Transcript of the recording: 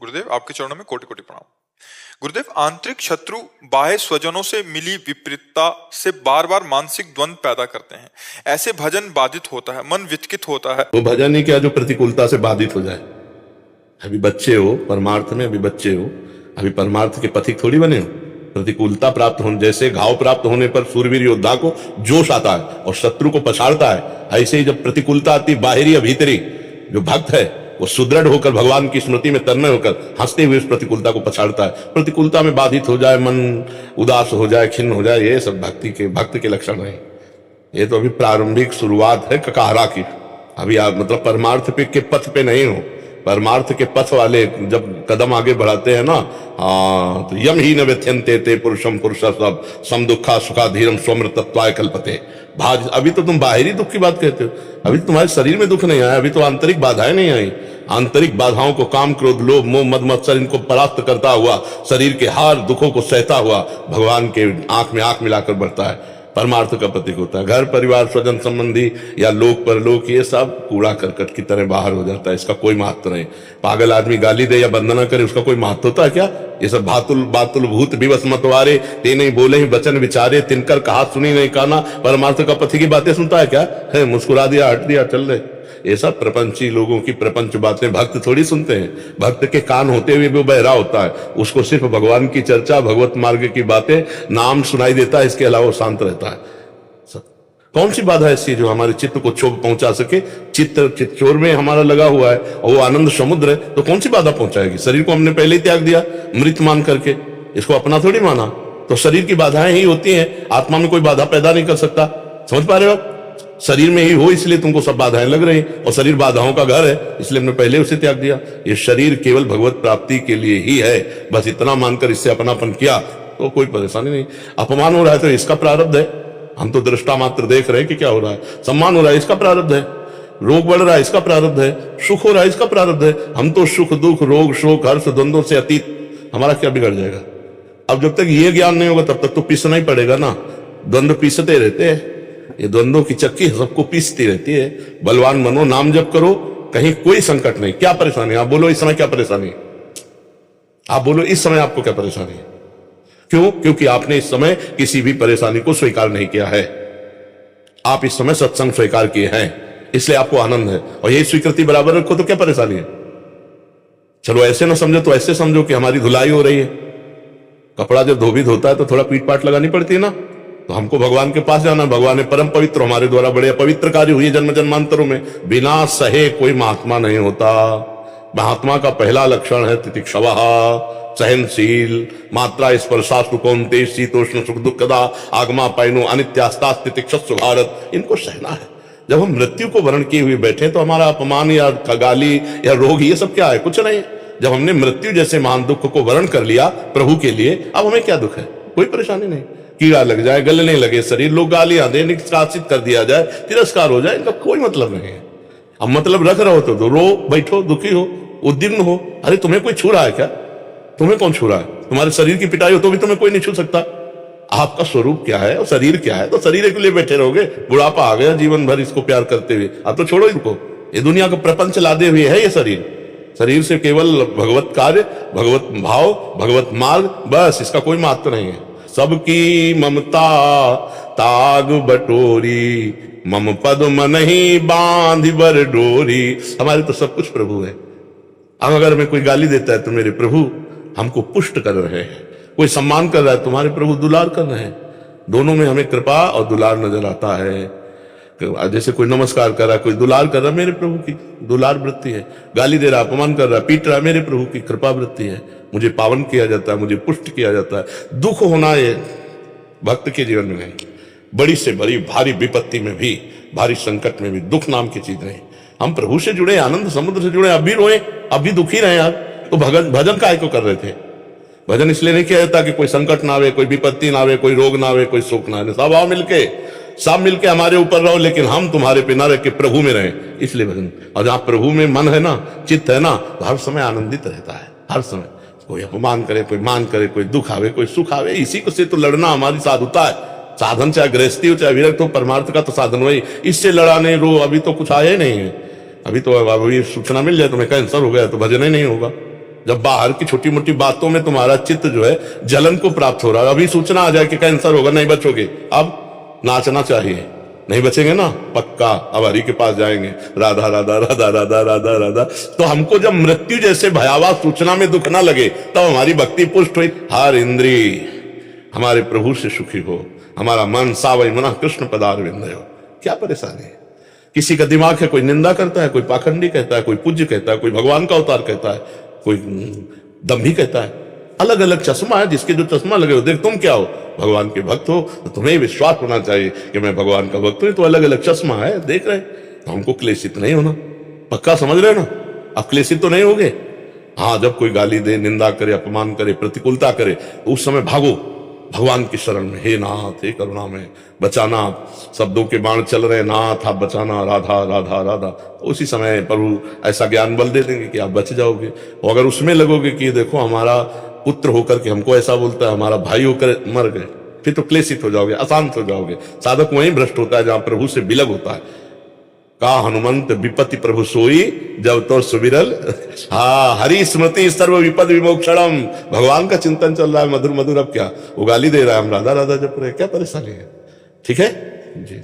गुरुदेव, आपके चरणों में कोटि कोटि प्रणाम। गुरुदेव, आंतरिक शत्रु बाह्य स्वजनों से मिली विपरीतता से बार बार मानसिक द्वंद पैदा करते हैं। ऐसे भजन बाधित होता है, मन विचकित होता है। वो भजन ही क्या जो प्रतिकूलता से बाधित हो जाए। अभी बच्चे हो परमार्थ में, अभी बच्चे हो, अभी परमार्थ के पथिक थोड़ी बने हो। प्रतिकूलता प्राप्त होने, जैसे घाव प्राप्त होने पर सूरवीर योद्धा को जोश आता है और शत्रु को पछाड़ता है, ऐसे ही जब प्रतिकूलता आती बाहरी या भीतरी, जो भक्त है वो सुदृढ़ होकर भगवान की स्मृति में तन्मय होकर हंसते हुए उस प्रतिकूलता को पछाड़ता है। प्रतिकूलता में बाधित हो जाए, मन उदास हो जाए, खिन्न हो जाए, ये सब भक्त के लक्षण है। ये तो अभी प्रारंभिक शुरुआत है ककाहरा की। अभी आप मतलब परमार्थ के पथ पे नहीं हो। परमार्थ के पथ वाले जब कदम आगे बढ़ाते हैं ना, तो यम ही न व्यथ्यन्ते ते पुरुषम पुरुष सब सम दुखा सुखा धीरम स्वमृतत्वाय कल्पते। भाज अभी तो तुम बाहरी दुख की बात कहते हो, अभी तो तुम्हारे शरीर में दुख नहीं आया, अभी तो आंतरिक बाधाएं नहीं आई। आंतरिक बाधाओं को काम क्रोध लोभ मोह मद मत्सर इनको परास्त करता हुआ, शरीर के हर दुखों को सहता हुआ भगवान के आंख में आंख मिलाकर बढ़ता है। परमार्थ का प्रतीक होता है। घर परिवार स्वजन संबंधी या लोक परलोक ये सब कूड़ा करकट की तरह बाहर हो जाता है। इसका कोई महत्व नहीं। पागल आदमी गाली दे या वंदना करे, उसका कोई महत्व होता है क्या? ये सब भातुल बातुल भूत विवश मतवारे, ते नहीं बोले ही वचन विचारे, तिनकर कहा सुनी नहीं काना। परमार्थ का पति की बातें सुनता है क्या? है मुस्कुरा दिया, हट दिया, चल रहे। ये सब प्रपंची लोगों की प्रपंच बातें भक्त थोड़ी सुनते हैं। भक्त के कान होते हुए भी वो बहरा होता है। उसको सिर्फ भगवान की चर्चा, भगवत मार्ग की बातें, नाम सुनाई देता है, इसके अलावा वो शांत रहता है। कौन सी बाधा ऐसी जो हमारे चित्त को क्षोभ पहुंचा सके? चित्तचोर में हमारा लगा हुआ है और वो आनंद समुद्र है, तो कौन सी बाधा पहुंचाएगी? शरीर को हमने पहले ही त्याग दिया मृत मान करके, इसको अपना थोड़ी माना। तो शरीर की बाधाएं ही होती हैं, आत्मा में कोई बाधा पैदा नहीं कर सकता। समझ पा रहे हो? शरीर में ही हो इसलिए तुमको सब बाधाएं लग रही, और शरीर बाधाओं का घर है, इसलिए हमने पहले उसे त्याग दिया। ये शरीर केवल भगवत प्राप्ति के लिए ही है, बस इतना मानकर इससे अपनापन किया तो कोई परेशानी नहीं। अपमान हो रहा है तो इसका प्रारब्ध है, हम तो दृष्टा मात्र देख रहे हैं कि क्या हो रहा है। सम्मान हो रहा है, इसका प्रारब्ध है। रोग बढ़ रहा है, इसका प्रारब्ध है। सुख हो रहा है, इसका प्रारब्ध है। हम तो सुख दुख रोग शोक हर्ष द्वंद्वों से अतीत, हमारा क्या बिगड़ जाएगा? अब जब तक ये ज्ञान नहीं होगा तब तक तो पीसना ही पड़ेगा ना। द्वंद्व पीसते रहते हैं, ये द्वंद्वों की चक्की सबको पीसती रहती है। बलवान बनो, नाम जप करो, कहीं कोई संकट नहीं। क्या परेशानी? आप बोलो इस समय क्या परेशानी? आप बोलो इस समय आपको क्या परेशानी है? क्यों? क्योंकि आपने इस समय किसी भी परेशानी को स्वीकार नहीं किया है। आप इस समय सत्संग स्वीकार किए हैं, इसलिए आपको आनंद है। और यही स्वीकृति बराबर रखो तो क्या परेशानी है? चलो ऐसे ना समझो तो ऐसे समझो कि हमारी धुलाई हो रही है। कपड़ा जब धोबी धोता है तो थोड़ा पीट पाट लगानी पड़ती है ना। तो हमको भगवान के पास जाना, भगवान है परम पवित्र, हमारे द्वारा बड़े पवित्र कार्य हुए जन्म जन्मांतरों में। बिना सहे कोई महात्मा नहीं होता। महात्मा का पहला लक्षण है तितिक्षवः, सहनशील, मात्रा स्पर्शास्तु कौन्तेय शीतोष्ण सुख दुखदा आगमा पैनो अनित्यास्ता तितिक्षस्व भारत। इनको सहना है। जब हम मृत्यु को वर्ण किए हुए बैठे तो हमारा अपमान या गाली या रोग ये सब क्या है? कुछ नहीं। जब हमने मृत्यु जैसे महान दुख को वर्ण कर लिया प्रभु के लिए, अब हमें क्या दुख है? कोई परेशानी नहीं। कीड़ा लग जाए, गलने लगे शरीर, लोग गालियां दे, निष्कासित कर दिया जाए, तिरस्कार हो जाए, इनका कोई मतलब नहीं है। अब मतलब रख रहे हो तो रो, बैठो, दुखी हो, उद्विग्न हो। अरे तुम्हें कोई छू रहा है क्या? तुम्हें कौन छू रहा है? तुम्हारे शरीर की पिटाई हो तो भी तुम्हें कोई नहीं छू सकता। आपका स्वरूप क्या है और शरीर क्या है? तो शरीर के लिए बैठे रहोगे, बुढ़ापा आ गया जीवन भर इसको प्यार करते हुए। अब तो छोड़ो इनको, ये दुनिया का प्रपंच लादे हुए है ये शरीर। शरीर से केवल भगवत कार्य, भगवत भाव, भगवत मार्ग, बस, इसका कोई महत्व नहीं है। सबकी ममता ताग बटोरी, मम पद मनहि बांध बर डोरी। हमारे तो सब कुछ प्रभु है। अब अगर मैं कोई गाली देता है तो मेरे प्रभु हमको पुष्ट कर रहे हैं। कोई सम्मान कर रहा है, तुम्हारे प्रभु दुलार कर रहे हैं। दोनों में हमें कृपा और दुलार नजर आता है। जैसे कोई नमस्कार कर रहा है, कोई दुलार कर रहा है, मेरे प्रभु की दुलार वृत्ति है। गाली दे रहा है, अपमान कर रहा है, पीट रहा है, मेरे प्रभु की कृपा वृत्ति है। मुझे पावन किया जाता है, मुझे पुष्ट किया जाता है। दुख होना ये भक्त के जीवन में नहीं। बड़ी से बड़ी भारी विपत्ति में भी, भारी संकट में भी दुख नाम की चीज नहीं। हम प्रभु से जुड़े, आनंद समुद्र से जुड़े, अभी रोए, अभी दुखी रहे यार। तो भजन काहे को कर रहे थे? भजन इसलिए नहीं किया जाता कि कोई संकट ना आवे, कोई विपत्ति ना आवे, कोई रोग ना आवे, कोई सुख ना आवे। सब मिलके हमारे ऊपर रहो, लेकिन हम तुम्हारे पे ना रह के प्रभु में रहें, इसलिए भजन। और जहां प्रभु में मन है ना, चित्त है ना, तो हर समय आनंदित रहता है। हर समय कोई अपमान करे, कोई मान करे, कोई दुख आवे, कोई सुख आवे, इसी को से तो लड़ना हमारी साधुता है। साधन चाहे गृहस्थी हो चाहे विरक्त हो, परमार्थ का तो साधन वही। इससे लड़ा नहीं, रो, अभी तो कुछ आया ही नहीं है। अभी तो अभी सूचना मिल जाए तुम्हें कैंसर हो गया तो भजन ही नहीं होगा। जब बाहर की छोटी मोटी बातों में तुम्हारा चित्त जो है जलन को प्राप्त हो रहा है, अभी सूचना आ जाए कि कैंसर होगा, नहीं बचोगे, अब नाचना चाहिए, नहीं बचेंगे ना, पक्का अब हरि के पास जाएंगे, राधा राधा राधा राधा राधा राधा। तो हमको जब मृत्यु जैसे भयावह सूचना में दुख ना लगे तब हमारी भक्ति पुष्ट हुई। हर इंद्री हमारे प्रभु से सुखी हो, हमारा मन सावई मना कृष्ण पदार विंदयो। क्या परेशानी है? किसी का दिमाग है, कोई निंदा करता है, कोई पाखंडी कहता है, कोई पूज्य कहता है, कोई भगवान का अवतार कहता है, कोई दम्भी कहता है। अलग अलग चश्मा है, जिसके जो चश्मा लगे हो, देख तुम क्या हो, भगवान के भक्त हो, तो तुम्हें विश्वास होना चाहिए कि मैं भगवान का भक्त हूं। तो अलग अलग चश्मा है, देख रहे, तो हमको क्लेशित नहीं होना, पक्का समझ रहे ना, अब क्लेशित तो नहीं होगे। हाँ, जब कोई गाली दे, निंदा करे, अपमान करे, प्रतिकूलता करे, उस समय भागो भगवान की शरण में, हे नाथ हे करुणा में बचाना, शब्दों के बाण चल रहे, नाथ आप बचाना, राधा राधा राधा, उसी समय प्रभु ऐसा ज्ञान बल दे देंगे कि आप बच जाओगे। और अगर उसमें लगोगे कि देखो हमारा पुत्र होकर के हमको ऐसा बोलता है, हमारा भाई होकर मर गए, फिर तो क्लेशित हो जाओगे, अशांत हो जाओगे। साधक वहीं भ्रष्ट होता है जहां प्रभु से विलग होता है। का हनुमंत विपत्ति प्रभु सोई जब तो सुबिरल, हाँ हरि स्मृति सर्व विपद विमोक्षणम। भगवान का चिंतन चल रहा है मधुर मधुर, अब क्या वो गाली दे रहा है, हम राधा राधा जप रहे, क्या परेशानी है? ठीक है जी।